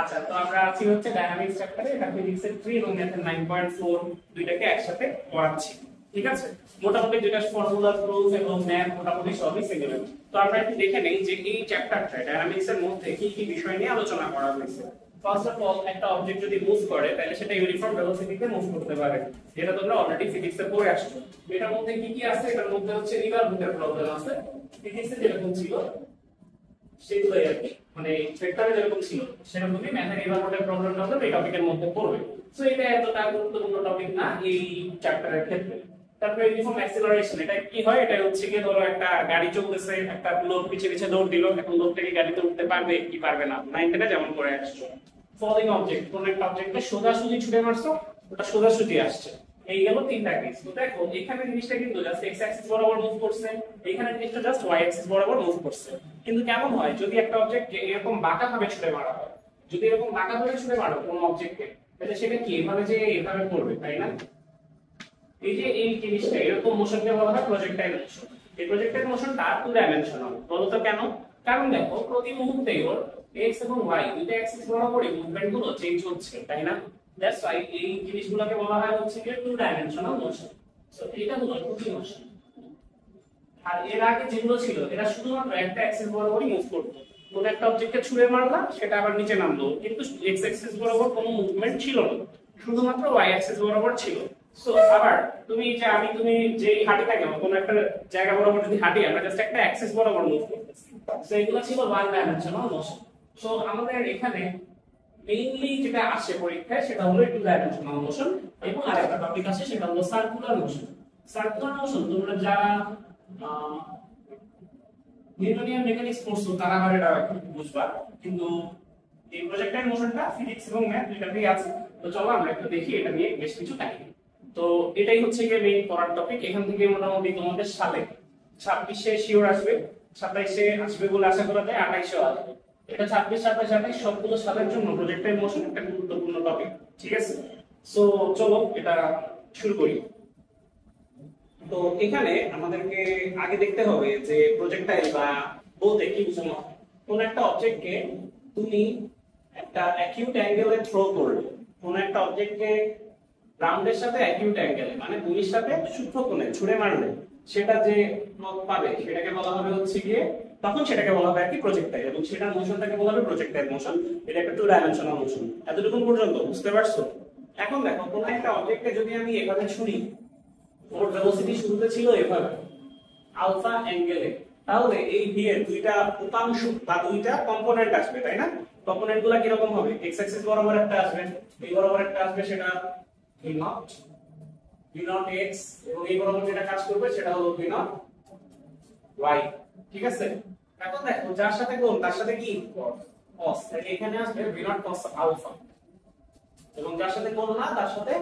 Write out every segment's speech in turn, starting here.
আচ্ছা, তো আমরা আছি হচ্ছে ডায়নামিক্স চ্যাপ্টারে, এটা ফিজিক্সের 3 এবং ম্যাথের 9.4 দুইটাকে একসাথে পড়াচ্ছি। ঠিক আছে, মোটামুটি দুইটা ফর্মুলা প্রুফ এবং ম্যাথ মোটামুটি সবই সিমিলার। তো আমরা একটু দেখে নেই যে এই চ্যাপ্টারটা ডায়নামিক্স এর মধ্যে কি কি বিষয় নিয়ে আলোচনা করা হয়েছে। ফার্স্ট অফ অল, একটা অবজেক্ট যদি মুভ করে তাহলে সেটা ইউনিফর্ম ভেলোসিটিতে মুভ করতে পারে, যেটা তোমরা অলরেডি ফিজিক্সে পড়ে আসছো। এটার মধ্যে কি কি আছে? এটার মধ্যে হচ্ছে রিভার বুকের প্রবলেম আছে, ফিজিক্সে যেরকম ছিল সেগুলোই আর কি, মানে ভেক্টরে যেরকম ছিল সেরকমই ম্যাথের রিভার প্রবলেমটা হবে এই টপিকের মধ্যে পড়বে। সো এটা এতটা গুরুত্বপূর্ণ টপিক না এই চ্যাপ্টারের ক্ষেত্রে। তারপরে ইউনিফর্ম অ্যাক্সিলারেশন, এটা কি হয়? এটা হচ্ছে কি, ধরো একটা গাড়ি চলতেছে, একটা লোক পিছে পিছে দৌড় দিল, এখন লোকটা কি গাড়িতে উঠতে পারবে কি পারবে না, 9 থেকে যেমন করে আসছো। ফলিং অবজেক্ট, কোন একটা অবজেক্টকে সোজাসুজি ছুঁড়ে মারছো, ওটা সোজাসুজি আসছে। এই গেল তিনটা কেস। তো দেখো এখানে জিনিসটা কিন্তু জাস্ট এক্স অ্যাক্সিস বরাবর মুভ করছে, এখানে জিনিসটা জাস্ট ওয়াই অ্যাক্সিস বরাবর মুভ করছে। কিন্তু কেমন হয় যদি একটা অবজেক্টকে এরকম বাঁকা ভাবে ছুঁড়ে মারা হয়? যদি এরকম বাঁকা ভাবে ছুঁড়ে মারো কোন অবজেক্টকে, তাহলে সেটা কি এভাবে যে এভাবে করবে, তাই না? এই যে এই জিনিসটা এরকম মোশনকে বলা হয় প্রজেক্টাইল মোশন। এই প্রজেক্টাইল মোশনটা 2 ডাইমেনশনাল। বলো তো কেন? কারণ দেখো প্রতি মুহূর্তে ওর এক্স এবং ওয়াই দুইটা অ্যাক্সিস বরাবরই মুভমেন্ট গুলো চেঞ্জ হচ্ছে, তাই না? দ্যাটস ওয়াই এই জিনিসগুলোকে বলা হয় হচ্ছে কি 2 ডাইমেনশনাল মোশন। সো এটা হলো 2D মোশন। আর এর আগে যেগুলো ছিল এরা শুধুমাত্র একটা অ্যাক্সিস বরাবরই মুভ করতো। কোন একটা অবজেক্টকে ছুঁড়ে মারলা, সেটা আবার নিচে নামলো, কিন্তু এক্স অ্যাক্সিস বরাবর কোনো মুভমেন্ট ছিল না, শুধুমাত্র ওয়াই অ্যাক্সিস বরাবর ছিল। সো আবার তুমি যে হাঁটি না কেন, কোন একটা জায়গা বরাবর যদি হাঁটি, আমরা জাস্ট একটা অ্যাক্সিস বরাবর মুভ করতেছি। সো এগুলো ছিল 1 ডাইমেনশনাল মোশন। সো আমাদের এখানে মেইনলি যেটা আসে পরীক্ষায় সেটা হলো 2 ডাইমেনশনাল মোশন, এবং আরেকটা টপিক আসে সেটা হলো সার্কুলার মোশন। সার্কুলার মোশন তোমরা যারা নিউটনিয়ান মেকানিক্স পড়ছো তারা আবার এটা বুঝবা, কিন্তু এই প্রজেক্টাইল মোশনটা ফিজিক্স এবং ম্যাথ দুইটাতেই আছে। তো চলো আমরা একটু দেখি এটা নিয়ে বেশ কিছু কাহিনী। তো এটাই হচ্ছে গিয়ে মেইন পড়ার টপিক। এখান থেকে মোটামুটি তোমাদের সালে 26-এ শিওর আসবে, 27-এ আসবে বলে আশা করা যায়, 28-এও আসবে। এটা 26, 27, 28 সবগুলো সালের জন্য প্রজেক্টাইল মোশন একটা গুরুত্বপূর্ণ টপিক। ঠিক আছে, সো চলো এটা শুরু করি। তো এখানে আমাদেরকে আগে দেখতে হবে যে প্রজেক্টাইল বা বলতে কি বোঝানো হয়। কোন একটা অবজেক্টকে তুমি একটা অ্যাকিউট অ্যাঙ্গেলে থ্রো করলে, কোন একটা অবজেক্টকে গ্রাউন্ডের সাথে অ্যাকিউট অ্যাঙ্গেলে মানে ভূমির সাথে সূক্ষ্ম কোণে ছুঁড়ে মারলে সেটা যে পথ পাবে সেটাকে বলা হবে হচ্ছে গিয়ে, তখন সেটাকে বলা হবে কি প্রজেক্টাইল, এবং সেটার মোশনটাকে বলা হবে প্রজেক্টাইল মোশন। এটা একটা 2 ডাইমেনশনাল মোশন। এতটুকু পর্যন্ত বুঝতে পারছো? এখন দেখো কোন একটা অবজেক্টকে যদি আমি এভাবে ছুঁড়ি, ওর ভেলোসিটি শুরুতে ছিল এভাবে আলফা অ্যাঙ্গেলে, তাহলে এই ভি এর দুইটা উপাংশ বা দুইটা কম্পোনেন্ট আসবে, তাই না? কম্পোনেন্টগুলো কি রকম হবে? এক্স অ্যাক্সিস বরাবর একটা আসবে, এই বরাবর একটা আসবে, সেটা ভি নট এক্স, এবং এই বরাবর যেটা কাজ করবে সেটা হলো ভি নট ওয়াই। ঠিক আছে, এখন দেখো যার সাথে কোণ তার সাথে কি cos, তাহলে এখানে আসবে ভি নট cos আলফা, এবং যার সাথে কোণ না তার সাথে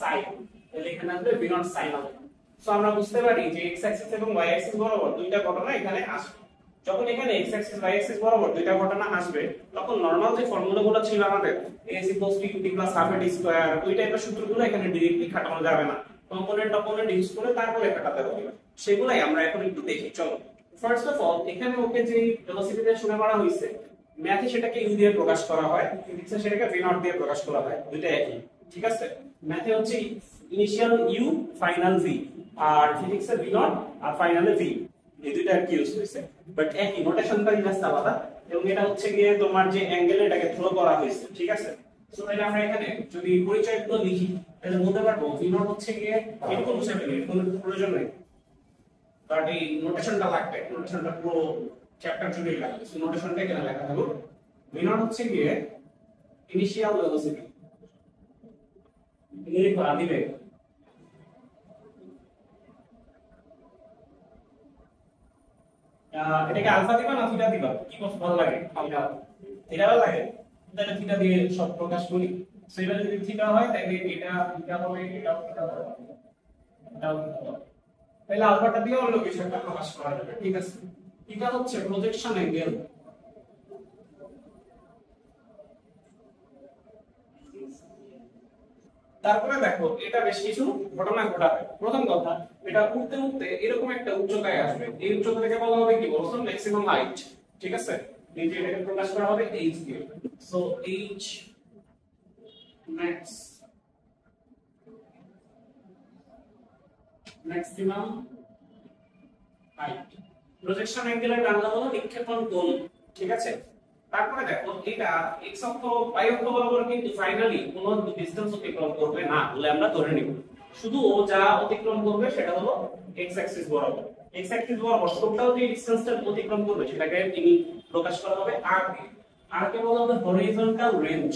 সাইন, তাহলে এখানে আসবে v naught sine alpha. So আমরা বুঝতে পারি যে এক্স অ্যাক্সিস এবং ওয়াই অ্যাক্সিস বরাবর দুইটা ঘটনা এখানে আসবে। যখন এখানে এক্স অ্যাক্সিস ওয়াই অ্যাক্সিস বরাবর দুইটা ঘটনা আসবে, তখন নরমাল যে ফর্মুলাগুলো ছিল আমাদের a = q t + ½ a t square, ওই টাইপের সূত্রগুলো এখানে ডাইরেক্টলি খাটানো যাবে না, কম্পোনেন্ট ইউজ করে তারপরে খাটাতে হবে। সেগুলাই আমরা এখন একটু দেখি। চলো ফার্স্ট অফ অল, এখানে ওকে যে ভেলোসিটিতে শুনে মারা হইছে, ম্যাথে সেটাকে ইউ দিয়ে প্রকাশ করা হয়, ফিজিক্সে সেটাকে ভি নট দিয়ে প্রকাশ করা হয়, দুইটা একই। ঠিক আছে, ম্যাথে হচ্ছে ইনিশিয়াল ইউ ফাইনাল ভি, আর ফিজিক্সে ভি নট আর ফাইনালে ভি, এই দুইটা আর কি ইউজ হইছে, বাট একই নোটেশনটা জাস্ট আলাদা। এবং এটা হচ্ছে গিয়ে তোমার যে অ্যাঙ্গেলে এটাকে থ্রো করা হয়েছে। ঠিক আছে, সো তাহলে আমরা এখানে যদি পরিচয়গুলো লিখি তাহলে বলতে পারবো ভি নট হচ্ছে গিয়ে এরকম হিসেবে লিখি, কোনো প্রয়োজন নেই, বাট এই নোটেশনটা লাগবে, নোটেশনটা পুরো চ্যাপ্টার জুড়েই লাগবে। সো নোটেশনটা এখানে লেখা থাকলো, ভি নট হচ্ছে গিয়ে ইনিশিয়াল ভেলোসিটি, লিখো আদি বেগ। এটাকে আলফা দিবা না থিটা দিবা, কি কত ভালো লাগে? থিটা ভালো লাগে, তাহলে থিটা দিয়ে সব প্রকাশ করি। সেটা যদি থিটা হয় তাহলে এটা থিটা হবে, এটা থিটা হবে, এটাও থিটা হবে। তাহলে আলফাটা দিয়ে অন্য কিছু একটা প্রকাশ করা যাবে। ঠিক আছে, থিটা হচ্ছে প্রজেকশন অ্যাঙ্গেল। তারপরে দেখো এটা বেশ কিছু ঘটনা ঘটাবে। প্রথম কথা, এটা উঠতে এরকম একটা উচ্চতায় আসবে, এই উচ্চতাটাকে বলা হবে কি বলছো? Maximum height. ঠিক আছে, নিচে এটাকে প্রকাশ করা হবে h দিয়ে। So h max maximum height, projection অ্যাঙ্গেলের বাংলা হলো নিক্ষেপণ কোণ, ঠিক আছে। তারপরে দেখো এটা x অক্ষ y অক্ষ বরাবর কিন্তু ফাইনালি কোনো ডিসটেন্স অতিক্রম করবে না বলে আমরা ধরে নিব, শুধু ও যা অতিক্রম করবে সেটা হলো x অ্যাক্সিস বরাবর। x অ্যাক্সিস বরাবর টোটাল যে ডিসটেন্সটা অতিক্রম করবে সেটাকে তিনি প্রকাশ করা হবে r দিয়ে। r কে বলা হবে হরিজন্টাল রেঞ্জ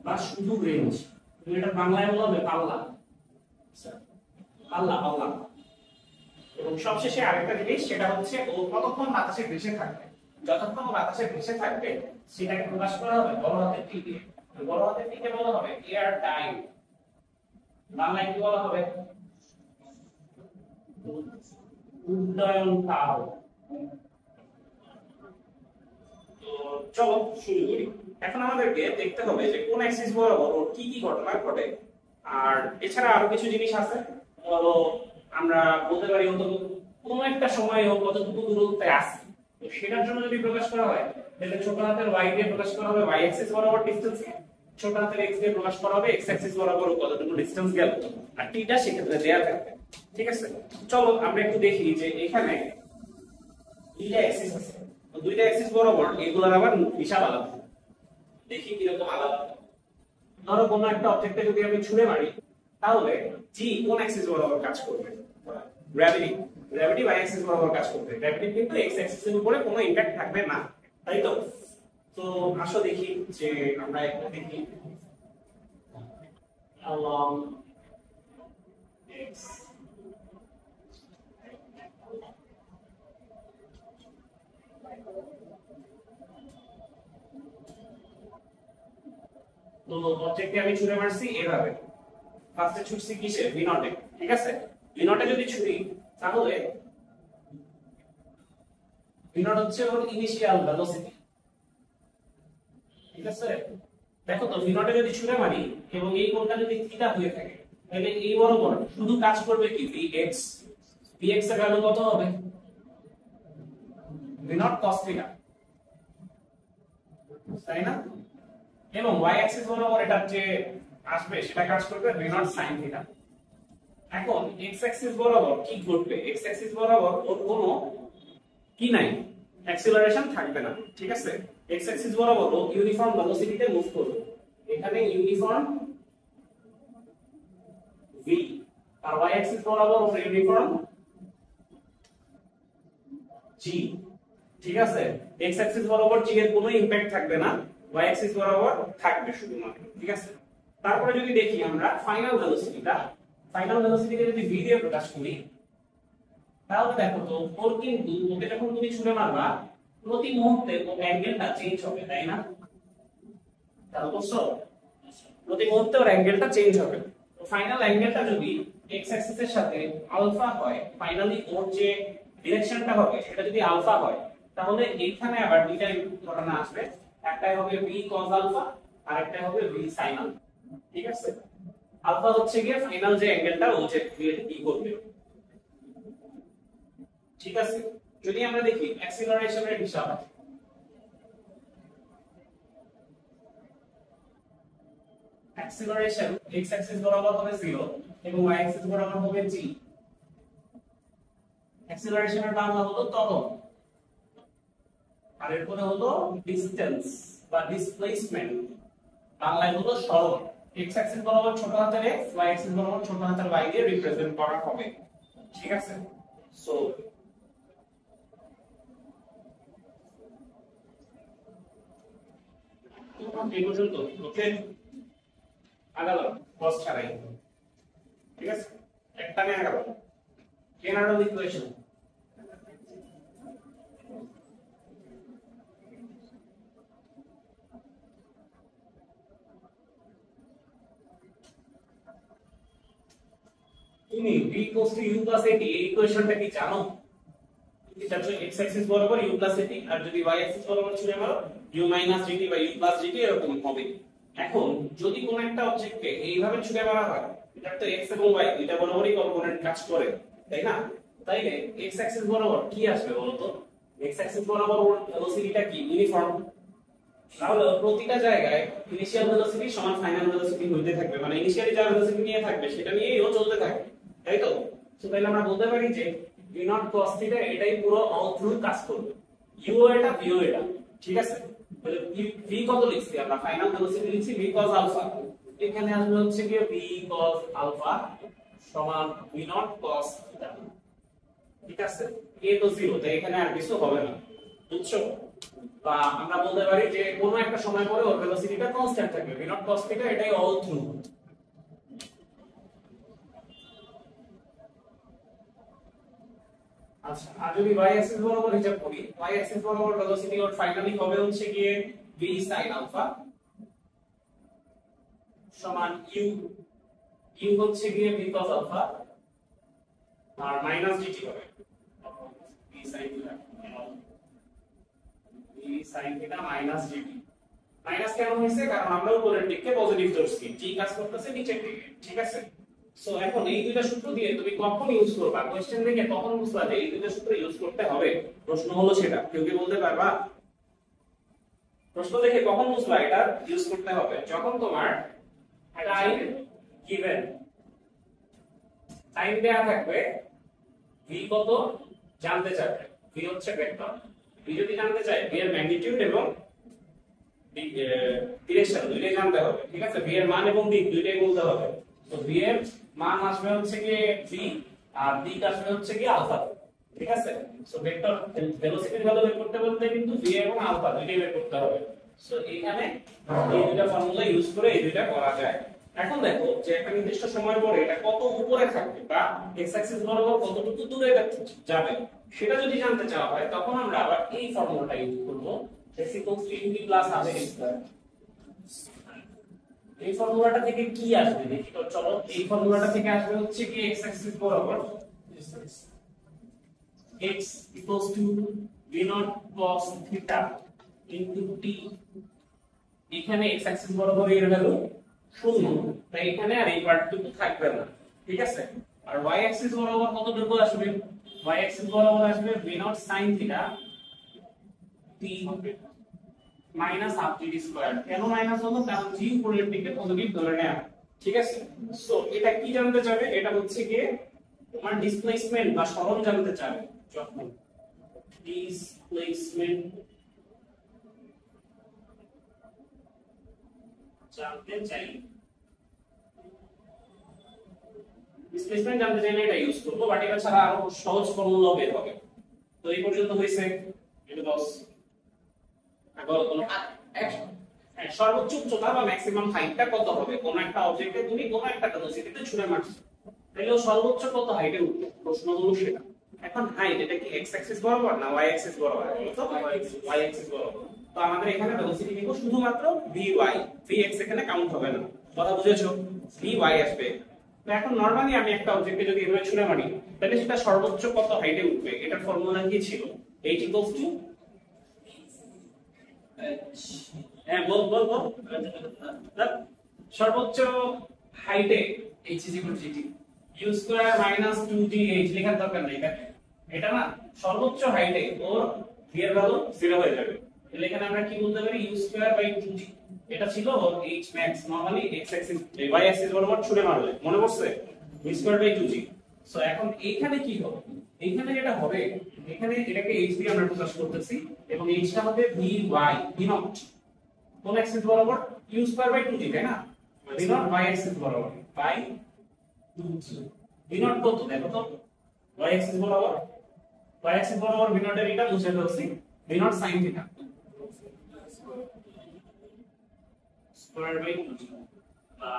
বা শুধু রেঞ্জ, তুমি এটা বাংলায় বলা হবে পাল্লা, পাল্লা পাল্লা। এবং সবশেষে আরেকটা জিনিস, সেটা হচ্ছে ও কতক্ষণ বাতাসে ভেসে থাকবে, যতক্ষণ বাতাসে ভেসে থাকবে সেটাকে প্রকাশ করা হবে বড় হাতের টি দিয়ে। বড় হাতের টি কে বলা হবে এয়ার টাইম, বাংলায় কি বলা হবে উড্ডয়ন কাল। তো চলো শুরু করি। এখন আমাদেরকে দেখতে হবে যে কোন অ্যাক্সিস বরাবর ওর কি কি ঘটনা ঘটে, আর এছাড়া আরো কিছু জিনিস আছে। ধরো আমরা বলতে পারি ও তো কোন একটা সময় ও কতটুকু দূরত্বে আছে, তো সেটার জন্য যদি প্রকাশ করা হয় তাহলে ছোট হাতের y দিয়ে প্রকাশ করা হবে y অ্যাক্সিস বরাবর ডিসটেন্স কে, ছোট হাতের x দিয়ে প্রকাশ করা হবে x অ্যাক্সিস বরাবর কতটুকু ডিসটেন্স গেল, আর t টা সেক্ষেত্রে দেয়া থাকবে, ঠিক আছে। চলো আমরা একটু দেখি যে এখানে দুইটা অ্যাক্সিস আছে, তো দুইটা অ্যাক্সিস বরাবর এগুলোর আবার হিসাব আলাদা, দেখি কিরকম আলাদা। ধরো কোনো একটা অবজেক্টে যদি আমি ছুঁড়ে মারি তাহলে g কোন অ্যাক্সিস বরাবর কাজ করবে, গ্র্যাভিটি, গ্র্যাভিটি y অ্যাক্সিস বরাবর কাজ করবে, গ্র্যাভিটি কিন্তু x অ্যাক্সিস এর উপরে কোনো ইমপ্যাক্ট থাকবে না, তাই তো। তো আসো দেখি যে আমরা একটা দেখি along x তো অবজেক্টে আমি ছুঁড়ে মারছি এভাবে, ফার্স্টে ছুটছি কিসে v নট এ, ঠিক আছে। v নট এ যদি ছুঁড়ি তাহলে v নট হচ্ছে ওর ইনিশিয়াল ভেলোসিটি, ঠিক আছে। দেখো তো v নট এ যদি ছুঁড়ে মারি এবং এই কোণটা যদি থিটা হয়ে থাকে তাহলে এই বরাবর শুধু কাজ করবে কি vx, vx এর ভ্যালু কত হবে v নট cos থিটা, তাই না। এবং y অ্যাক্সিস বরাবর এটা যে আসবে সেটা কাজ করবে v নট sin থিটা। এখন x অ্যাক্সিস বরাবর কি ঘটবে, x অ্যাক্সিস বরাবর ওর কোনো কি নাই, অ্যাক্সিলারেশন থাকবে না, ঠিক আছে। x অ্যাক্সিস বরাবর ও ইউনিফর্ম ভেলোসিটিতে মুভ করবে, এখানে ইউনিফর্ম v, আর y অ্যাক্সিস বরাবর ওর ইউনিফর্ম g, ঠিক আছে। x অ্যাক্সিস বরাবর g এর কোনো ইমপ্যাক্ট থাকবে না, y অ্যাক্সিস বরাবর থাকবে শুধুমাত্র, ঠিক আছে। তারপরে যদি দেখি আমরা ফাইনাল ভেলোসিটিটা, ফাইনাল ভেলোসিটিকে যদি v দিয়ে প্রকাশ করি তাহলে দেখো তো ওর কিন্তু ওকে যখন তুমি ছুঁড়ে মারবা প্রতি মুহূর্তে ওর অ্যাঙ্গেলটা চেঞ্জ হবে, তাই না। তাহলে বুঝছো প্রতি মুহূর্তে ওর অ্যাঙ্গেলটা চেঞ্জ হবে। তো ফাইনাল অ্যাঙ্গেলটা যদি x অ্যাক্সিস এর সাথে আলফা হয়, ফাইনালি ওর যে ডিরেকশনটা হবে সেটা যদি আলফা হয় তাহলে এইখানে আবার দুইটা ঘটনা আসবে, একটাই হবে v cos আলফা আর একটাই হবে v sin আলফা, ঠিক আছে। আলফা হচ্ছে গিয়ে ফাইনাল যে অ্যাঙ্গেলটা ও যে ক্রিয়েট কি করবে, ঠিক আছে। যদি আমরা দেখি অ্যাক্সিলারেশনের হিসাব, অ্যাক্সিলারেশন x অ্যাক্সিস বরাবর হবে 0 এবং y অ্যাক্সিস বরাবর হবে g। অ্যাক্সিলারেশনের বাংলা হলো ত্বরণ, আর এরপরে হলো ডিসটেন্স বা ডিসপ্লেসমেন্ট, বাংলায় হলো সরণ। x অ্যাক্সিস বরাবর ছোট হাতের x, y অ্যাক্সিস বরাবর ছোট হাতের y দিয়ে রিপ্রেজেন্ট করা হবে, ঠিক আছে। সো এই পর্যন্ত ওকে আগালো কস ছাড়াই, ঠিক আছে। একটা নিয়ে আগালো জেনারেল ইকুয়েশন, তুমি v equals to u plus at এই ইকুয়েশনটা কি জানো? এটা হচ্ছে x অ্যাক্সিস বরাবর u plus at, আর যদি y অ্যাক্সিস বরাবর ছুঁড়ে মারো u minus dt বা u plus dt এরকম হবে। এখন যদি কোন একটা অবজেক্টকে এইভাবে ছুঁড়ে মারা হয়, এটা তো x এবং y দুইটা বরাবরই কম্পোনেন্ট কাজ করে, তাই না। তাইলে x অ্যাক্সিস বরাবর কি আসবে বলো তো, x অ্যাক্সিস বরাবর ভেলোসিটিটা কি ইউনিফর্ম, তাহলে প্রতিটা জায়গায় ইনিশিয়াল ভেলোসিটি সমান ফাইনাল ভেলোসিটি হইতে থাকবে, মানে ইনিশিয়ালি যা ভেলোসিটি নিয়ে থাকবে সেটা নিয়েই ও চলতে থাকবে, তাই তো? সো তাহলে আমরা বলতে পারি যে v নট cos থিটা এটাই পুরো অল থ্রু কাজ করবে, u এটা v এটা, ঠিক আছে? তাহলে v কত লিখছি আমরা, ফাইনাল ভেলোসিটি লিখছি v cos আলফা, এখানে আসবে হচ্ছে কি v cos আলফা সমান v নট cos থিটা, ঠিক আছে? a তো 0, তাই এখানে আর কিছু হবে না, বুঝছো? বা আমরা বলতে পারি যে কোনো একটা সময় পরে ওর ভেলোসিটিটা কনস্ট্যান্ট থাকবে, v নট cos থিটা এটাই অল থ্রু। আচ্ছা, আর যদি y অ্যাক্সিস বরাবর হিসাব করি, y অ্যাক্সিস বরাবর ভেলোসিটি ওর ফাইনালি হবে হচ্ছে কি v sin আলফা সমান u হচ্ছে কি v cos আলফা আর মাইনাস dt হবে v sin theta, v sin theta minus dt। Minus কেন হইছে? কারণ আমরা উপরের দিকে পজিটিভ ধরছি, t কাজ করতেছে নিচের দিকে, ঠিক আছে? সো এখন এই দুইটা সূত্র দিয়ে তুমি কখন ইউজ করবা, কোশ্চেন দেখে তখন বুঝবা যে এই দুইটা সূত্র ইউজ করতে হবে, প্রশ্ন হলো সেটা। কেউ কি বলতে পারবা? প্রশ্ন দেখে কখন বুঝবা এটা ইউজ করতে হবে? যখন তোমার টাইম গিভেন, টাইম দেয়া থাকবে, v কত জানতে চাবে, v হচ্ছে ভেক্টর, v যদি জানতে চাই v এর ম্যাগনিটিউড এবং ডিরেকশন দুইটাই জানতে হবে, ঠিক আছে? v এর মান এবং দিক দুইটাই বলতে হবে। তো v এর মান আসবে হচ্ছে কি v আর দিক আসবে হচ্ছে কি আলফা, ঠিক আছে? সো ভেক্টর ভেলোসিটির ভ্যালু বের করতে বলতে কিন্তু v এবং আলফা দুইটাই বের করতে হবে। সো এখানে এই দুইটা ফর্মুলা ইউজ করে এই দুইটা করা যায়। এখন দেখো যে একটা নির্দিষ্ট সময় পরে এটা কত উপরে থাকবে বা x অ্যাক্সিস বরাবর কতটুকু দূরে যাবে সেটা যদি জানতে চাওয়া হয় তখন আমরা আবার এই ফর্মুলাটা ইউজ করব, x = ut + r2। এই ফর্মুলাটা থেকে কি আসবে দেখি তো, চলো এই ফর্মুলাটা থেকে আসবে হচ্ছে কি x অ্যাক্সিস বরাবর x = v0 cos θ * t, এখানে x অ্যাক্সিস বরাবর এর ভ্যালু 0, তাই এখানে আর এই পার্টটুকু থাকবে না, ঠিক আছে? আর y অ্যাক্সিস বরাবর কতটুকু আসবে? y অ্যাক্সিস বরাবর আসবে v0 sin θ t minus half dt square. কেন মাইনাস হলো? কারণ g উপরের দিকে পজিটিভ ধরে নেয়া, ঠিক আছে? সো এটা কি জানতে চাবে? এটা হচ্ছে কি তোমার ডিসপ্লেসমেন্ট বা সরণ জানতে চাবে। যখন ডিসপ্লেসমেন্ট জানতে চাই, ডিসপ্লেসমেন্ট জানতে চাইলে এটা ইউজ করব, বাট এটা ছাড়া আরো সহজ ফর্মুলা বের হবে। তো এই পর্যন্ত হইছে, এটা 10। সর্বোচ্চ উচ্চতা বা ম্যাক্সিমাম হাইটটা কত হবে? কোন একটা অবজেক্টে তুমি কোন একটা ভেলোসিটিতে ছুঁড়ে মারছো, তাহলে সর্বোচ্চ কত হাইটে উঠবে, প্রশ্ন হলো সেটা। এখন হাইট এটা কি x অ্যাক্সিস বরাবর না y অ্যাক্সিস বরাবর? তো y অ্যাক্সিস বরাবর। তো আমাদের এখানে ভেলোসিটি নিব শুধুমাত্র vy, vx এখানে কাউন্ট হবে না, কথা বুঝেছো? vy আসবে। তো এখন নরমালি আমি একটা অবজেক্টে যদি এভাবে ছুঁড়ে মারি তাহলে সেটা সর্বোচ্চ কত হাইটে উঠবে? এটার ফর্মুলা কি ছিল? h = হ্যাঁ বল সর্বোচ্চ হাইটে h = gt u square minus 2gh লেখার দরকার নেই, এটা না সর্বোচ্চ হাইটে ওর v এর ভ্যালু 0 হয়ে যাবে, তাহলে এখানে আমরা কি বলতে পারি? u স্কয়ার বাই 2g, এটা ছিল ওর h max, normally x Axis y Axis বরাবর ছুঁড়ে মারলে, মনে পড়ছে? v square by 2g। So এখন এইখানে কি হবে? এইখানে যেটা হবে, এখানে এটাকে h দিয়ে আমরা প্রকাশ করতেছি এবং h টা হবে vy, v0 কোন অ্যাক্সিস বরাবর? u স্কয়ার বাই 2g, তাই না? v0 y অ্যাক্সিস বরাবর বাই 2g। v0 কত দেখো তো, y অ্যাক্সিস বরাবর, y অ্যাক্সিস বরাবর v0 এর এটা মুছে ফেলছি, v0 sin θ square by 2g বা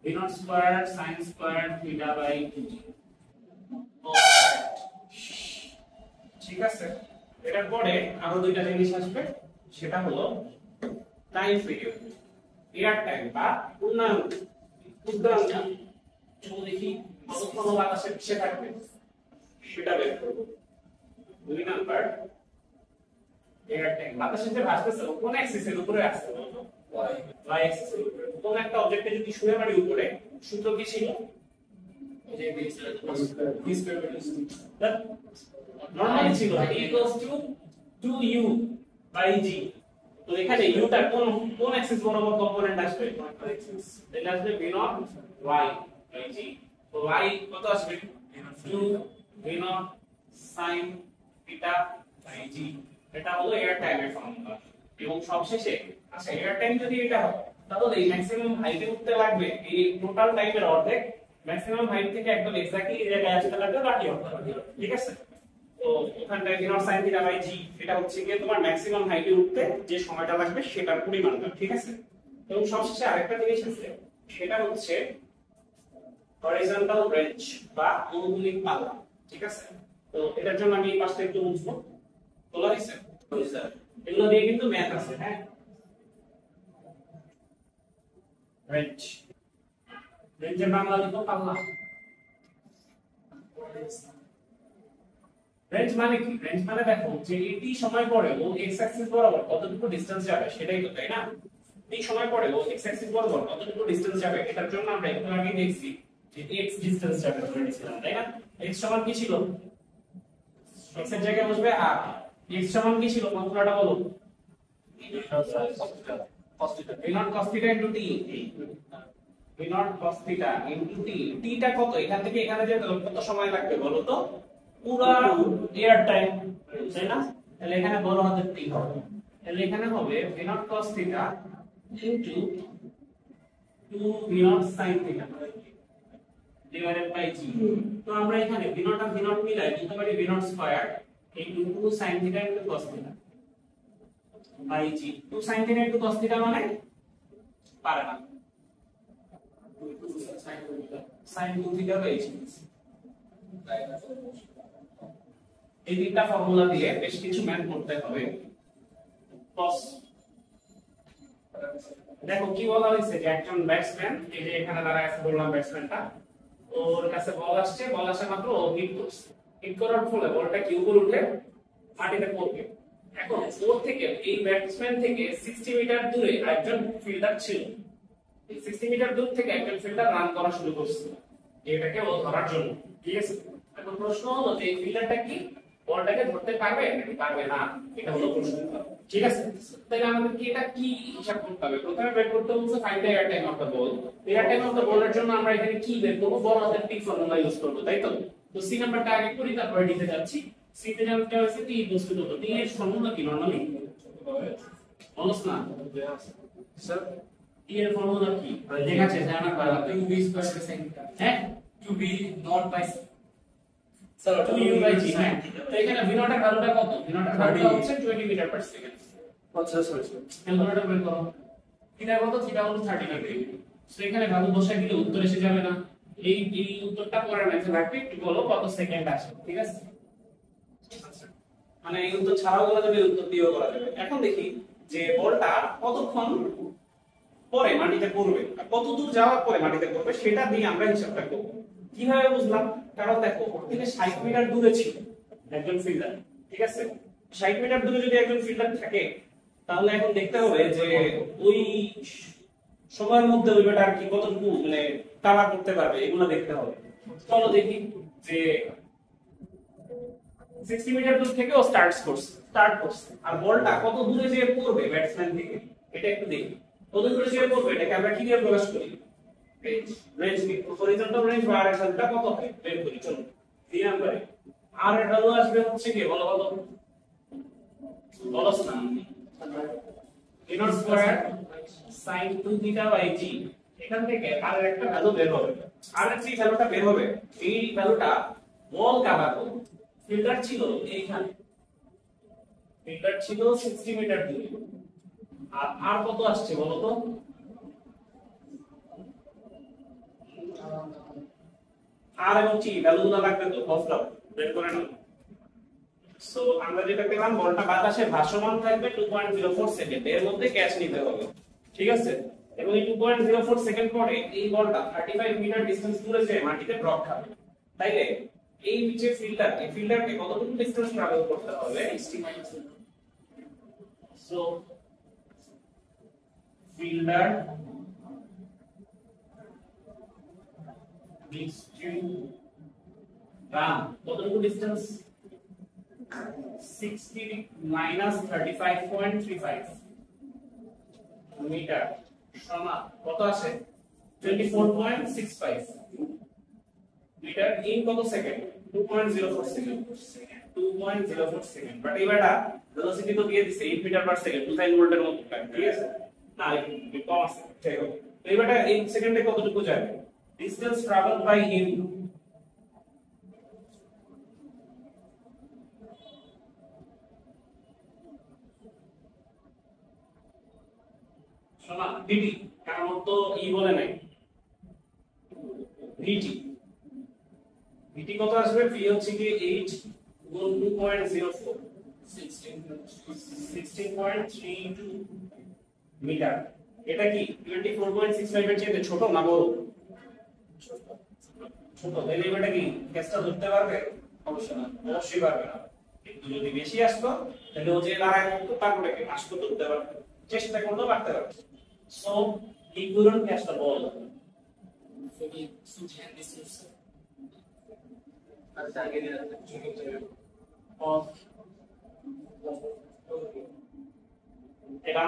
v0 square sin square θ by 2g, ঠিক আছে? এটার পরে আরো দুইটা জিনিস আসবে, সেটা হলো টাইম পিরিয়ড, এয়ার টাইম বা উন্নয়ন উদ্দান্ত। চলো দেখি কতক্ষণ বাতাসে ভেসে থাকবে সেটা বের করব। 2 নাম্বার এয়ার টাইম, বাতাসে যে ভাসতেছে কোন অ্যাক্সিসের উপরে আছে? y অ্যাক্সিসের উপরে। কোন একটা অবজেক্টে যদি ছুঁড়ে মারি উপরে, সূত্র কি ছিল? নরমালি ছিল t equals to 2u by g। তো এখানে u টা কোন অ্যাক্সিস বরাবর কম্পোনেন্ট আসবে? এটা আসবে v naught y by g। তো y কত আসবে? 2 v naught sin theta by g। এটা হলো এয়ার টাইমের ফর্মুলা। এবং সবশেষে আচ্ছা এয়ার টাইম যদি এটা হয় তাহলে এই ম্যাক্সিমাম হাইটে উঠতে লাগবে এই টোটাল টাইমের অর্ধেক। ম্যাক্সিমাম হাইট থেকে একদম এক্স্যাক্টলি এই জায়গায় আসতে লাগবে 30 অর্ধেক। ঠিক আছে? তো ওখানটায় v naught sin theta by g এটা হচ্ছে কি তোমার ম্যাক্সিমাম হাইটে উঠতে যে সময়টা লাগবে সেটার পরিমাণটা। ঠিক আছে? এবং সবশেষে আরেকটা জিনিস আছে, সেটা হচ্ছে হরিজন্টাল রেঞ্জ বা অনুভূমিক পাল্লা। ঠিক আছে? তো এটার জন্য আমি এই পাশটা একটু মুছবো। তোলা হয়েছে? এগুলো দিয়ে কিন্তু ম্যাথ আছে। হ্যাঁ, রেঞ্জ, রেঞ্জের বাংলা লিখো পাল্লা। রেঞ্জ মানে কি? রেঞ্জ মানে দেখো যে এটি সময় পরে ও এক্স অ্যাক্সিস বরাবর কতটুকু ডিসটেন্স যাবে সেটাই তো, তাই না? এই সময় পরে ও এক্স অ্যাক্সিস বরাবর কতটুকু ডিসটেন্স যাবে এটার জন্য আমরা একটু আগে দেখছি যে এক্স ডিসটেন্স যাবে ধরে নিছিলাম, তাই না? এক্স সমান কি ছিল? এক্স এর জায়গায় বসবে আর এক্স সমান কি ছিল ফর্মুলাটা বলো? cos θ v naught cos θ into t v naught cos θ into t। t টা কত? এখান থেকে এখানে যেতে কত সময় লাগবে বলো তো? পুরো এয়ার টাইম, তাই না? তাহলে এখানে বড় হাতের t হবে। তাহলে এখানে হবে v naught cos θ into 2 v naught sin θ divided by g। তো আমরা এখানে v naught আর v naught মিলাই বলতে পারি v naught square into 2 sin θ into cos θ by g। 2 sin θ into cos θ মানে পারে না, sin 2 θ by g। এই তিনটা ফর্মুলা দিয়ে বেশ কিছু ম্যাথ করতে হবে। cos দেখো কি বলা হয়েছে যে একজন ব্যাটসম্যান, এই যে এখানে দাঁড়ায় আছে বললাম ব্যাটসম্যানটা, ওর কাছে বল আসছে, বল আসা মাত্র ও হিট করছে। হিট করার ফলে বলটা কি উপরে উঠে মাটিতে পড়বে। এখন ওর থেকে এই ব্যাটসম্যান থেকে 60 মিটার দূরে একজন ফিল্ডার ছিল। এই 60 মিটার দূর থেকে একজন ফিল্ডার রান করা শুরু করছে এটাকে ও ধরার জন্য। ঠিক আছে? এখন প্রশ্ন হলো যে এই ফিল্ডারটা কি বলটাকে ধরতে পারবে নাকি পারবে না, এটা হলো প্রশ্ন। ঠিক আছে? তাহলে আমাদের কি এটা কি হিসাব করতে হবে? প্রথমে বের করতে বলছে find the air time of the ball. Air time of the বলের জন্য আমরা এখানে কি বের করব? বড় হাতের টি ফর্মুলা ইউজ করব, তাই তো? তো সি নাম্বারটা আগে করি, তারপরে ডি তে যাচ্ছি। সি তে জানতে হচ্ছে টি ইকুয়ালস টু কত? টি এর ফর্মুলা কি নরমালি বলছ না স্যার? টি এর ফর্মুলা কি লেখা আছে জানা পারবা? 2v square sin θ। হ্যাঁ, 2v naught by sir 2u by g। হ্যাঁ, তো এখানে v naught এর ভ্যালুটা কত? v naught এর ভ্যালুটা হচ্ছে 20 মিটার পার সেকেন্ড। আচ্ছা স্যার, ক্যালকুলেটর বের করো। থিটা কত? থিটা হলো 30 ডিগ্রি। সো এখানে ভ্যালু বসাই দিলে উত্তর এসে যাবে না? এই উত্তরটা পরে ম্যাথে রাখবে, একটু বলো কত সেকেন্ড আসে। ঠিক আছে? আচ্ছা, মানে এই উত্তর ছাড়াও বলা যাবে, উত্তর দিয়েও করা যাবে। এখন দেখি যে বলটা কতক্ষণ পরে মাটিতে পড়বে আর কত দূর যাওয়ার পরে মাটিতে পড়বে সেটা দিয়ে আমরা হিসাবটা করব। কিভাবে বুঝলাম? কারণ দেখো ওর থেকে 60 মিটার দূরে ছিল একজন ফিল্ডার। ঠিক আছে? 60 মিটার দূরে যদি একজন ফিল্ডার থাকে তাহলে এখন দেখতে হবে যে ওই সময়ের মধ্যে ওই ব্যাটার কি কতটুকু মানে কভার করতে পারবে, এগুলো দেখতে হবে। চলো দেখি যে 60 মিটার দূর থেকে ও স্টার্ট করছে আর বলটা কত দূরে যেয়ে পড়বে ব্যাটসম্যান থেকে এটা একটু দেখি। কত দূরে যেয়ে পড়বে এটাকে আমরা কি দিয়ে প্রকাশ করি? রেঞ্জ। রেঞ্জ কি হরিজন্টাল রেঞ্জ বা আর এর ভ্যালুটা কত হয় বের করি। চলো 3 নম্বরে আর এর ভ্যালু আসবে হচ্ছে কি বলো বলো বলছ না? v naught square sin 2 θ by g। এখান থেকে আর একটা ভ্যালু বের হবে। আর এর যে ভ্যালুটা বের হবে এই ভ্যালুটা বল কভার করবে। ফিল্ডার ছিল এইখানে, ফিল্ডার ছিল 60 মিটার দূরে। আর কত আসছে বলো তো? আর এবং টি ভ্যালুগুলো লাগবে তো কতটা বের করে নাও। সো আমরা যেটা পেলাম বলটা বাতাসে ভাসমান থাকবে 2.04 সেকেন্ড, এর মধ্যে ক্যাচ নিতে হবে। ঠিক আছে? এবং এই 2.04 সেকেন্ড পরে এই বলটা 35 মিটার ডিসটেন্স দূরে যেয়ে মাটিতে ড্রপ খাবে। তাইলে এই যে ফিল্ডার, এই ফিল্ডারকে কতটুকু ডিসটেন্স ট্রাভেল করতে হবে? 60 মাইলস। সো ফিল্ডার রান কতটুকু ডিসটেন্স 60 মাইনাস 35.35 মিটার সমান কত আসে 24.65 মিটার ইন কত সেকেন্ড 2.04 সেকেন্ড 2.04 সেকেন্ড বাট এবারটা ভেলোসিটি তো দিয়ে দিছে 8 মিটার পার সেকেন্ড 2000 ভোল্টের মতো ঠিক আছে না একটু কম আছে ঠিক আছে তো এবারটা 1 সেকেন্ডে কতটুকু যাবে ডিসটেন্স ট্রাভেলড বাই হিম শোনা ডিটি কারণ তো ই বলে নাই ডিটি ডিটি কত আসবে ভি হচ্ছে কি 8 গুণ 2.04 16.32 মিটার এটা কি 24.65 এর চেয়ে ছোট না বড় ছোট তাহলে এটা কি কেসটা ধরতে পারবে অবশ্যই পারবে না কিন্তু যদি বেশি আসতো তাহলে ও যে দাঁড়ায় থাকতো তারপরে কি আসতো ধরতে পারবে চেষ্টা করলেও পারতে পারবে সো ইকুইভ্যালেন্ট কেসটা বল আচ্ছা আগে দিয়ে এটা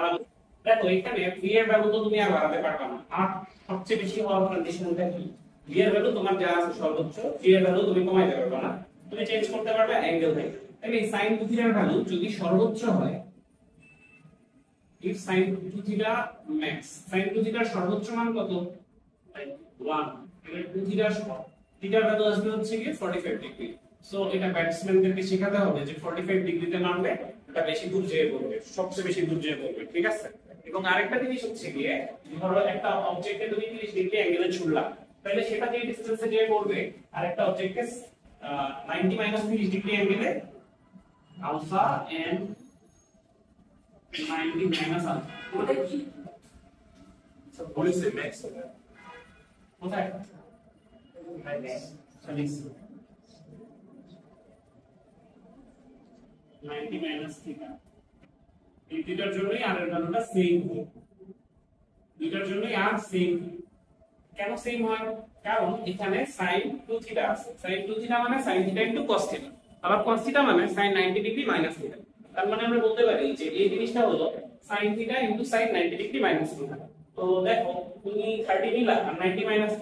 দেখো এখানে ভি এর ভ্যালু তো তুমি আর বাড়াতে পারবে না আর সবচেয়ে বেশি হওয়ার কন্ডিশনটা কি ভি এর ভ্যালু তোমার যা আছে সর্বোচ্চ ভি এর ভ্যালু তুমি কমাইতে পারবে না তুমি চেঞ্জ করতে পারবে অ্যাঙ্গেল থেকে তাহলে sin 2 থিটার ভ্যালু যদি সর্বোচ্চ হয় if sin 2 theta max sin 2 থিটার সর্বোচ্চ মান কত 1 এর 2 থিটার ভ্যালু আসবে হচ্ছে কি 45 ডিগ্রি সো এটা ব্যাটসম্যানদেরকে শেখাতে হবে যে 45 ডিগ্রিতে নামলে এটা বেশি দূর যেয়ে পড়বে সবচেয়ে বেশি দূর যেয়ে পড়বে ঠিক আছে এবং আরেকটা জিনিস হচ্ছে গিয়ে ধরো একটা অবজেক্টে তুমি 30 ডিগ্রি অ্যাঙ্গেলে ছুড়লা তাহলে সেটা যে ডিসটেন্সে যেয়ে পড়বে আরেকটা অবজেক্টকে 90 মাইনাস 30 ডিগ্রি অ্যাঙ্গেলে আলফা এন্ড 90 মাইনাস আলফা ওটা কি সব বলেছে ম্যাক্স কোথায় ম্যাক্স 90 মাইনাস থিটা এই থিটার জন্যই আর এর ভ্যালুটা সেম হয় দুইটার জন্যই আর সেম কেন সেম হয় কারণ এখানে sin 2 থিটা আছে sin 2 থিটা মানে sin theta into cos theta আবার cos থিটা মানে sin 90 ডিগ্রি মাইনাস থিটা তার মানে আমরা বলতে পারি যে এই জিনিসটা হলো sin theta into sin 90 degree minus theta তো দেখো তুমি 30 নিলা আর 90 মাইনাস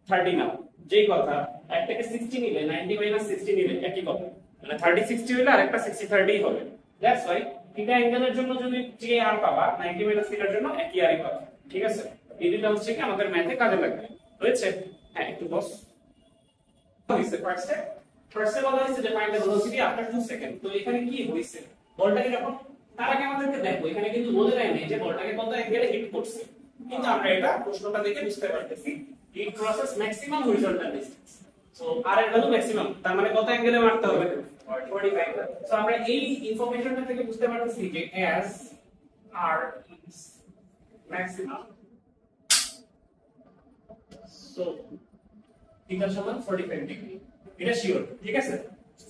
30 নাও যেই কথা একটাকে 60 নিলে 90 মাইনাস 60 নিলে একই কথা মানে 30 60 হলে আরেকটা 60 30 হবে দ্যাটস ওয়াই থিটা অ্যাঙ্গেলের জন্য যদি যে আর পাবা 90 মাইনাস থিটার জন্য একই আরই পাবা ঠিক আছে এই দুটো হচ্ছে কি আমাদের ম্যাথে কাজে লাগবে হয়েছে হ্যাঁ একটু বস হইছে ফার্স্টে বলা হয়েছে যে find the velocity after 2 second তো এখানে কি হইছে বলটাকে যখন তার আগে আমাদেরকে দেখো এখানে কিন্তু বলে দেয় না যে বলটাকে কত অ্যাঙ্গেলে হিট করছে কিন্তু আমরা এটা প্রশ্নটা দেখে বুঝতে পারতেছি it crosses maximum horizontal distance so আর এর ভ্যালু ম্যাক্সিমাম তার মানে কত অ্যাঙ্গেলে মারতে হবে 45 সো আমরা এই ইনফরমেশনটা থেকে বুঝতে পারতেছি যে as r is maximum so theta সমান 45 ডিগ্রি এটা শিওর ঠিক আছে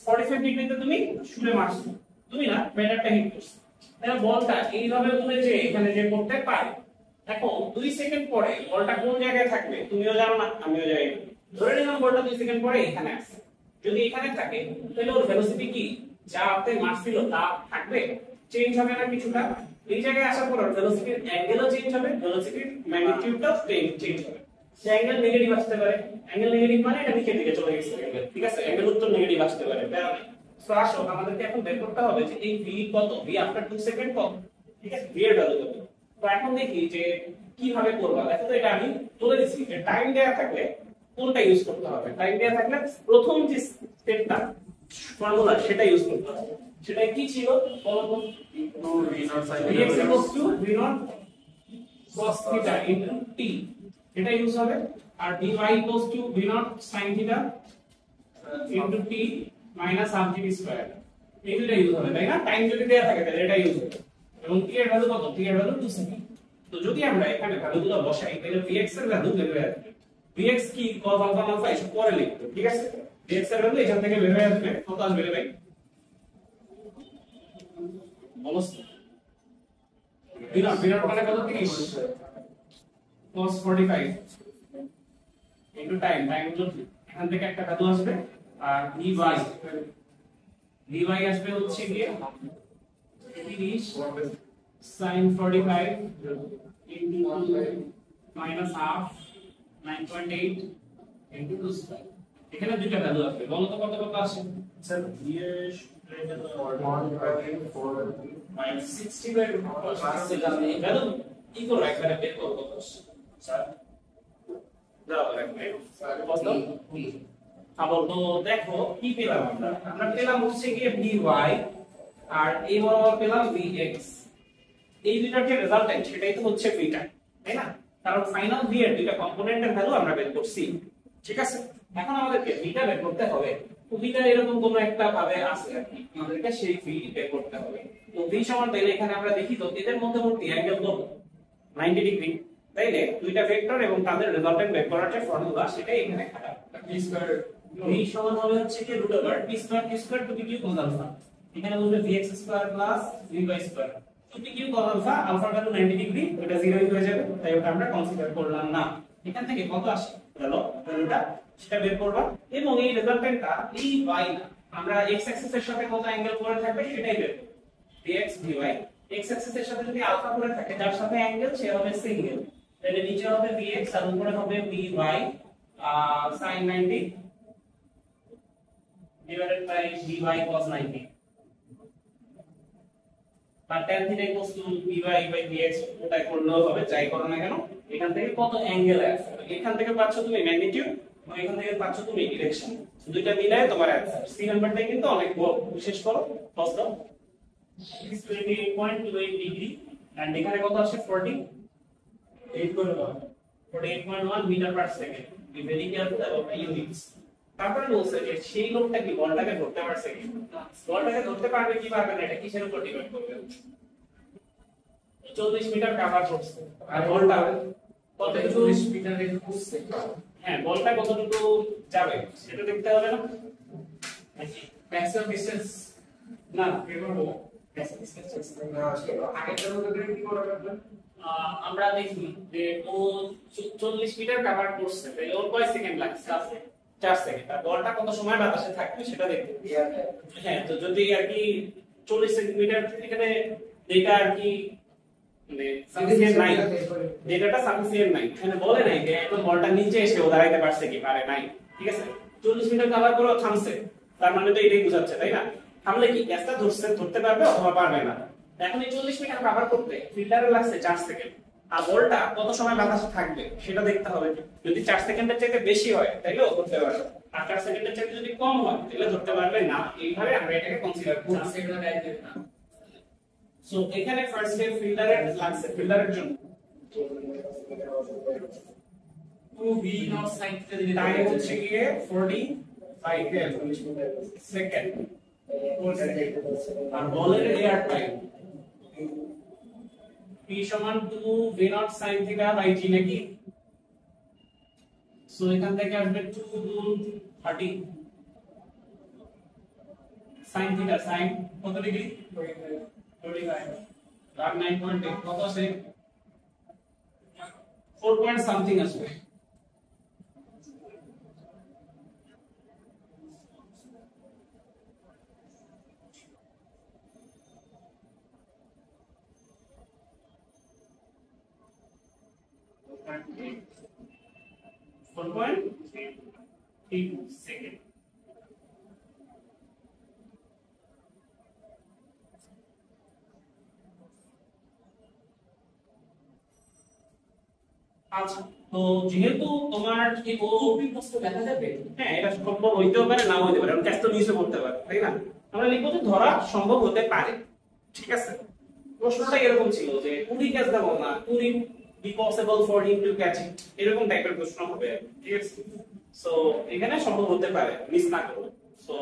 45 ডিগ্রিতে তুমি শুলে মারছো তুমি না ব্যাটারটা হিট করছো তাহলে বলটা এইভাবে উড়ে যে এখানে যে করতে পারে এখন 2 সেকেন্ড পরে বলটা কোন জায়গায় থাকবে তুমিও জানো না আমিও জানি না ধরে নিলাম বলটা 2 সেকেন্ড পরে এখানে আসছে যদি এখানে থাকে তাহলে ওর ভেলোসিটি কি যা আপনি মারছিল তা থাকবে চেঞ্জ হবে না কিছুটা এই জায়গায় আসার পর ভেলোসিটির অ্যাঙ্গেলও চেঞ্জ হবে ভেলোসিটির ম্যাগনিটিউডটাও চেঞ্জ হবে সে অ্যাঙ্গেল নেগেটিভ আসতে পারে অ্যাঙ্গেল নেগেটিভ মানে এটা নিচের দিকে চলে গেছে ঠিক আছে অ্যাঙ্গেল উত্তর নেগেটিভ আসতে পারে সো আসো আমাদেরকে এখন বের করতে হবে যে এই ভি কত ভি আফটার 2 সেকেন্ড কত ঠিক আছে ভি এর ভ্যালু কত তো এখন দেখি যে কিভাবে করব দেখো তো এটা আমি বলে দিচ্ছি যে টাইম দেয়া থাকলে কোনটা ইউজ করতে হবে টাইম দেয়া থাকলে প্রথম যে স্টেপটা ফর্মুলা সেটা ইউজ করতে হবে সেটা কি ছিল বলো তো Vx v0 cos θ into t এটা ইউজ হবে আর dy v0 sin θ into t minus rgb square এই দুটো ইউজ হবে তাই না টাইম যদি দেয়া থাকে তাহলে এটা ইউজ হবে এবং t এর ভ্যালু কত t এর ভ্যালু 2 সেকেন্ড তো যদি আমরা এখানে ভ্যালুগুলো বসাই তাহলে vx এর ভ্যালু বের হয়ে আসবে vx কি cos alpha alpha এসব পরে লিখব ঠিক আছে vx এর ভ্যালু এখান থেকে বের হয়ে আসবে কত আসবে রে ভাই অলমোস্ট বিনা মানে কত 30 cos 45 একটু টাইম যদি এখান থেকে একটা ভ্যালু আসবে আর vy আসবে হচ্ছে গিয়ে 30 sin 45 into minus half 9.8 into 2 square এখানে দুইটা ভ্যালু আসবে বলো তো কত কত আসে স্যার vs 1/4 minus 60/4 ভ্যালু কি করে একবারে বের করব স্যার দাও একবারে কত আবার তো দেখো কি পেলাম আমরা পেলাম হচ্ছে গিয়ে vy আর এই বরাবর পেলাম vx এই দুইটার যে রেজাল্টেন্ট সেটাই তো হচ্ছে ভটা তাই না কারণ ফাইনাল v এর দুইটা কম্পোনেন্টের ভ্যালু আমরা বের করছি ঠিক আছে এখন আমাদেরকে ভটা বের করতে হবে তো ভটা এরকম কোন একটা ভাবে আছে আর কি আমাদেরকে সেই v বের করতে হবে তো v সমান তাহলে এখানে আমরা দেখি তো এদের মধ্যবর্তী অ্যাঙ্গেল কত 90 ডিগ্রি তাইলে দুইটা ভেক্টর এবং তাদের রেজাল্টেন্ট বের করার যে ফর্মুলা সেটাই এখানে খাটাবো p স্কয়ার v সমান হবে হচ্ছে কি √p square t square to q cos alpha এখানে বলবে vx square plus vy square to q cos alpha আলফার ভ্যালু 90 ডিগ্রি ওটা 0 হয়ে যাবে তাই ওটা আমরা কনসিডার করলাম না এখান থেকে কত আসে ভ্যালুটা সেটা বের করবা এবং এই রেজাল্টেন্টটা এই y আমরা x অ্যাক্সিস এর সাথে কত অ্যাঙ্গেল করে থাকবে সেটাই বের করব vx vy x অ্যাক্সিস এর সাথে যদি আলফা করে থাকে যার সাথে অ্যাঙ্গেল সে হবে সিঙ্গেল তাহলে নিচে হবে vx আর উপরে হবে vy sin 90 divided by vy cos 90 R tan theta equals to vy by vx ওটাই করলেও হবে যাই করো না কেন এখান থেকে কত অ্যাঙ্গেল আছে এখান থেকে পাচ্ছ তুমি ম্যাগনিটিউড এবং এখান থেকে পাচ্ছ তুমি ডিরেকশন দুইটা মিলায় তোমার অ্যানসার সি নাম্বারটা কিন্তু অনেক বড় বিশেষ করো ফার্স্ট দাও 28.28 ডিগ্রি এন্ড এখানে কত আসে 48.1 metre per second be very careful about the units তারপরে বলছে যে সেই লোকটা কি বলটাকে ধরতে পারছে কি বলটাকে ধরতে পারবে কি পারবে না এটা কিসের উপর ডিপেন্ড করবে 40 মিটার কভার করছে আর বলটা কতটুকু 40 মিটারে ঘুরছে হ্যাঁ বলটা কতটুকু যাবে সেটা দেখতে হবে না ম্যাক্সিমাম ডিসটেন্স না পেপার হলো ম্যাক্সিমাম ডিসটেন্স না আসলে আগেরটার মধ্যে কি করা যাবে আমরা দেখি যে ও 40 মিটার কভার করছে তাহলে ওর কয় সেকেন্ড লাগছে 4 সেকেন্ড আর বলটা কত সময় বাতাসে থাকবে সেটা দেখতে হ্যাঁ তো যদি আর কি 40 সেন্টিমিটার এখানে ডেটা আর কি মানে সাফিসিয়েন্ট নাই ডেটাটা সাফিসিয়েন্ট নাই এখানে বলে নাই যে একদম বলটা নিচে এসে ও দাঁড়াইতে পারছে কি পারে নাই ঠিক আছে 40 মিটার কভার করে থামছে তার মানে তো এটাই বোঝাচ্ছে তাই না থামলে কি ক্যাচটা ধরতে পারবে অথবা পারবে না এখন এই 40 মিটার কভার করতে ফিল্ডারে লাগছে 4 সেকেন্ড আর বলটা কত সময় বাতাসে থাকবে সেটা দেখতে হবে যদি 4 সেকেন্ডের চাইতে বেশি হয় তাহলে ও ধরতে পারবে আর 4 সেকেন্ডের চাইতে যদি কম হয় তাহলে ধরতে পারবে না এইভাবে আমরা এটাকে কনসিডার করব সেগুলো ডাইরেক্ট না সো এখানে ফার্স্ট ডে ফিল্ডারের লাগছে ফিল্ডারের জন্য 2v not sin theta দিলে টাইম হচ্ছে গিয়ে 40 বাই 10 সেকেন্ড আর বলের এয়ার টাইম p সমান 2 v naught sin theta by g নাকি সো এখান থেকে আসবে 2 গুণ 30 sin theta sin কত ডিগ্রি 45 আর 9.8 কত আছে 4 পয়েন্ট সামথিং আসবে সেকেন্ড আচ্ছা তো যেহেতু তোমার কি প্রশ্ন দেখা যাবে হ্যাঁ এটা সম্ভব হইতেও পারে নাও হইতে পারে টেস্ট তো নিচে করতে পারে তাই না আমরা লিখবো যে ধরা সম্ভব হতে পারে ঠিক আছে প্রশ্নটা এরকম ছিল যে কুড়ি ক্যাচ দেবো না কুড়ি be possible for him to catch it এরকম টাইপের প্রশ্ন হবে ঠিক আছে সো এখানে সম্ভব হতে পারে মিস না করো সো